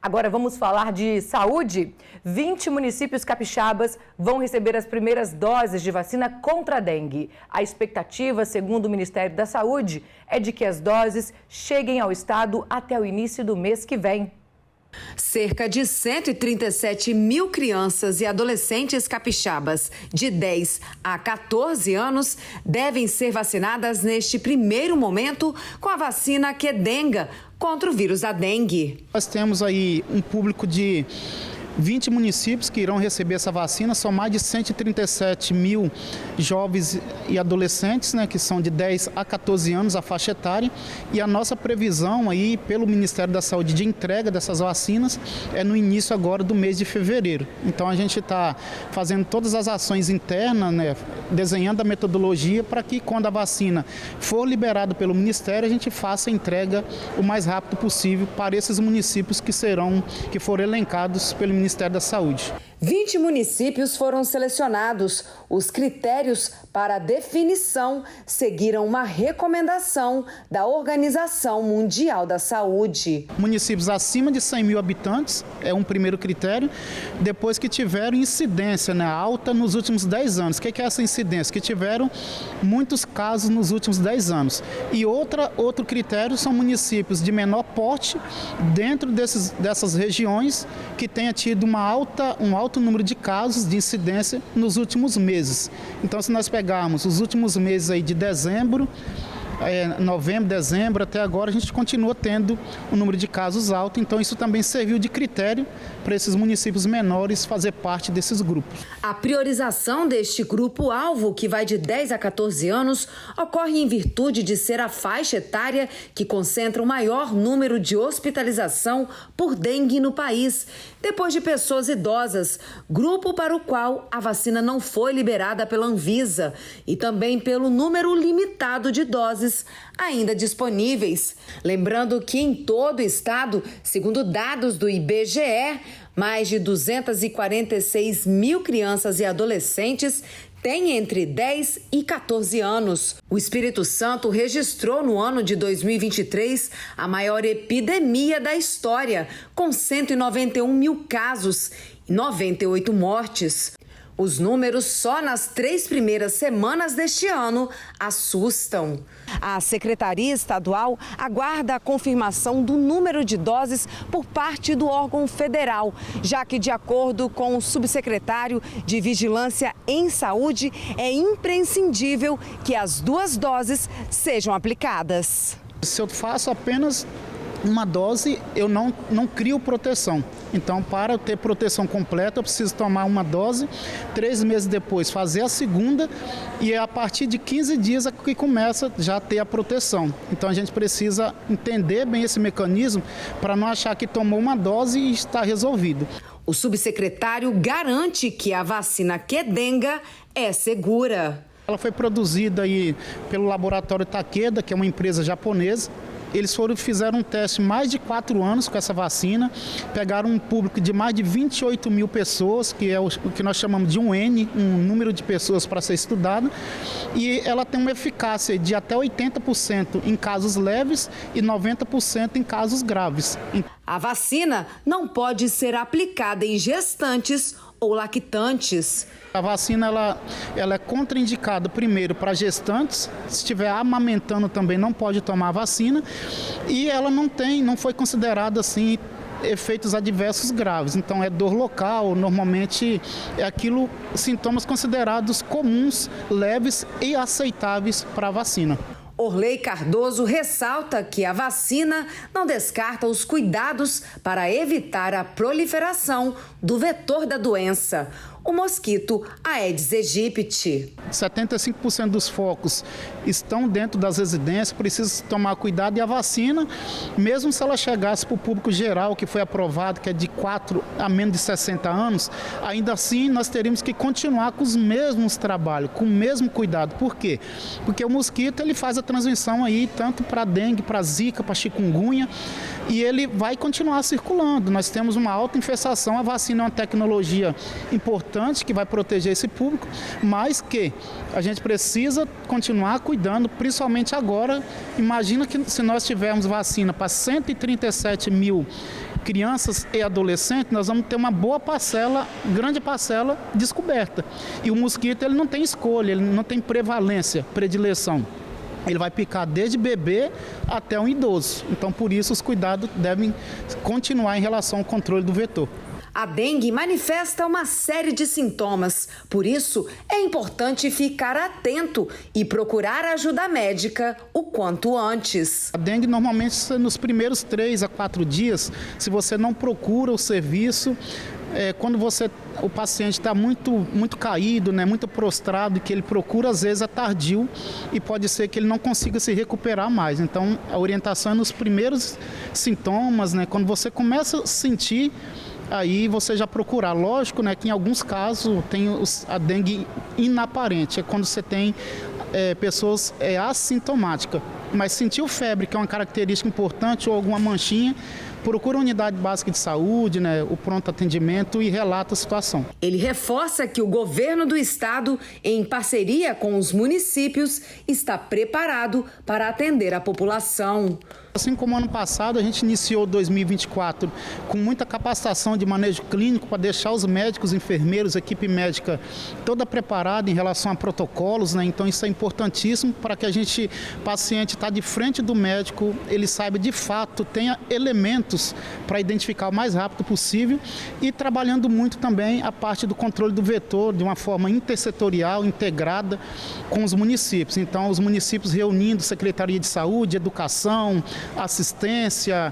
Agora vamos falar de saúde. 20 municípios capixabas vão receber as primeiras doses de vacina contra a dengue. A expectativa, segundo o Ministério da Saúde, é de que as doses cheguem ao estado até o início do mês que vem. Cerca de 137 mil crianças e adolescentes capixabas de 10 a 14 anos devem ser vacinadas neste primeiro momento com a vacina Qdenga contra o vírus da dengue. Nós temos aí um público de 20 municípios que irão receber essa vacina, são mais de 137 mil jovens e adolescentes, que são de 10 a 14 anos a faixa etária, e a nossa previsão aí pelo Ministério da Saúde de entrega dessas vacinas é no início agora do mês de fevereiro. Então a gente está fazendo todas as ações internas, desenhando a metodologia para que quando a vacina for liberada pelo Ministério, a gente faça a entrega o mais rápido possível para esses municípios que foram elencados pelo Ministério da Saúde. 20 municípios foram selecionados. Os critérios para a definição seguiram uma recomendação da Organização Mundial da Saúde. Municípios acima de 100 mil habitantes é um primeiro critério, depois que tiveram incidência alta nos últimos 10 anos. O que é essa incidência? Que tiveram muitos casos nos últimos 10 anos. E outro critério são municípios de menor porte dentro dessas regiões que tenha tido um alto número de casos de incidência nos últimos meses. Então, se nós pegarmos os últimos meses aí de dezembro, novembro, dezembro, até agora a gente continua tendo um número de casos alto, então isso também serviu de critério para esses municípios menores fazer parte desses grupos. A priorização deste grupo-alvo, que vai de 10 a 14 anos, ocorre em virtude de ser a faixa etária que concentra o maior número de hospitalização por dengue no país, depois de pessoas idosas, grupo para o qual a vacina não foi liberada pela Anvisa, e também pelo número limitado de doses ainda disponíveis. Lembrando que em todo o estado, segundo dados do IBGE, mais de 246 mil crianças e adolescentes têm entre 10 e 14 anos. O Espírito Santo registrou no ano de 2023 a maior epidemia da história, com 191 mil casos e 98 mortes. Os números só nas 3 primeiras semanas deste ano assustam. A Secretaria Estadual aguarda a confirmação do número de doses por parte do órgão federal, já que, de acordo com o subsecretário de Vigilância em Saúde, é imprescindível que as 2 doses sejam aplicadas. Se eu faço apenas uma dose, eu não crio proteção. Então, para eu ter proteção completa, eu preciso tomar uma dose, 3 meses depois fazer a segunda, e é a partir de 15 dias que começa já a ter a proteção. Então, a gente precisa entender bem esse mecanismo para não achar que tomou uma dose e está resolvido. O subsecretário garante que a vacina Qdenga é segura. Ela foi produzida aí pelo laboratório Takeda, que é uma empresa japonesa. Eles fizeram um teste mais de 4 anos com essa vacina, pegaram um público de mais de 28 mil pessoas, que é o que nós chamamos de um N, um número de pessoas para ser estudado, e ela tem uma eficácia de até 80% em casos leves e 90% em casos graves. A vacina não pode ser aplicada em gestantes ou lactantes. A vacina ela é contraindicada primeiro para gestantes, se estiver amamentando também não pode tomar a vacina, e ela não foi considerada assim efeitos adversos graves. Então é dor local, normalmente é sintomas considerados comuns, leves e aceitáveis para a vacina. Orley Cardoso ressalta que a vacina não descarta os cuidados para evitar a proliferação do vetor da doença, o mosquito Aedes aegypti. 75% dos focos estão dentro das residências, precisa tomar cuidado, e a vacina, mesmo se ela chegasse para o público geral, que foi aprovado, que é de 4 a menos de 60 anos, ainda assim nós teríamos que continuar com os mesmos trabalhos, com o mesmo cuidado. Por quê? Porque o mosquito ele faz a transmissão aí tanto para dengue, para zika, para chikungunya, e ele vai continuar circulando. Nós temos uma alta infestação, a vacina é uma tecnologia importante que vai proteger esse público, mas que a gente precisa continuar cuidando, principalmente agora. Imagina que se nós tivermos vacina para 137 mil crianças e adolescentes, nós vamos ter uma boa parcela, grande parcela descoberta. E o mosquito ele não tem escolha, ele não tem prevalência, predileção. Ele vai picar desde bebê até um idoso. Então, por isso, os cuidados devem continuar em relação ao controle do vetor. A dengue manifesta uma série de sintomas, por isso é importante ficar atento e procurar ajuda médica o quanto antes. A dengue normalmente nos primeiros 3 a 4 dias, se você não procura o serviço, quando o paciente está muito caído, né, muito prostrado, que ele procura, às vezes é tardio e pode ser que ele não consiga se recuperar mais. Então, a orientação é nos primeiros sintomas, né, quando você começa a sentir, aí você já procurar. Lógico, né, que em alguns casos tem a dengue inaparente, é quando você tem pessoas assintomáticas. Mas sentiu febre, que é uma característica importante, ou alguma manchinha, procura a unidade básica de saúde, né, o pronto atendimento e relata a situação. Ele reforça que o governo do estado, em parceria com os municípios, está preparado para atender a população. Assim como ano passado, a gente iniciou 2024 com muita capacitação de manejo clínico para deixar os médicos, enfermeiros, equipe médica toda preparada em relação a protocolos, né? Então isso é importantíssimo para que paciente está de frente do médico, ele saiba de fato, tenha elementos para identificar o mais rápido possível e trabalhando muito também a parte do controle do vetor de uma forma intersetorial, integrada com os municípios. Então os municípios reunindo Secretaria de Saúde, Educação, assistência,